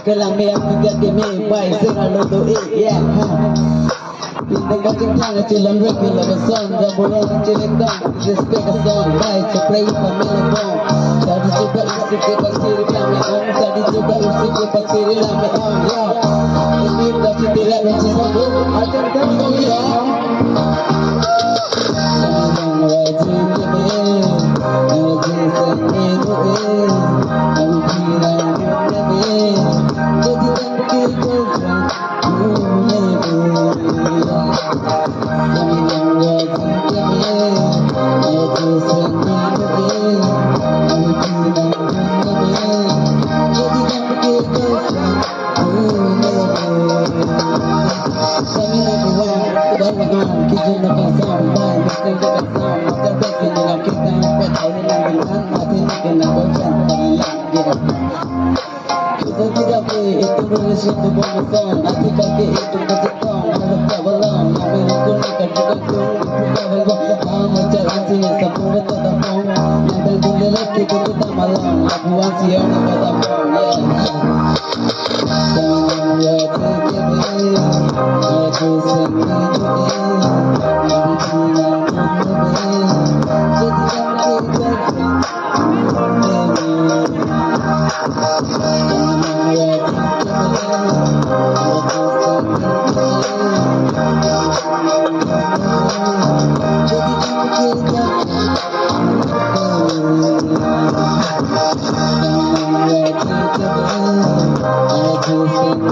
Kalami ang bigat kami Pai sira luto yeah Pindah kacang tangan cilam reki laga son Rambulan cilik dong Respect a song Baik ceprai pemilik bong Tadi juga isi ke pasiri kami om Tadi juga isi ke pasiri lami om ya Ini kasih tidak benci sambung Akan kami ya Sayang wajib kami Wajib seni doe Aku kira kami Jadi tak kira Kita tidak boleh itu nulis itu bonus Hati kaki itu kejetong Harap tak belum Kami menggunakan bukan kung Bukan belum Kamu jalan sini Sabun betul tak pong Nanti tinggal lagi Kutu tak malam Labuan siang kata pong Sayang wajib kami Aku sendiri Aku bilang kami Jadi kami girlfriend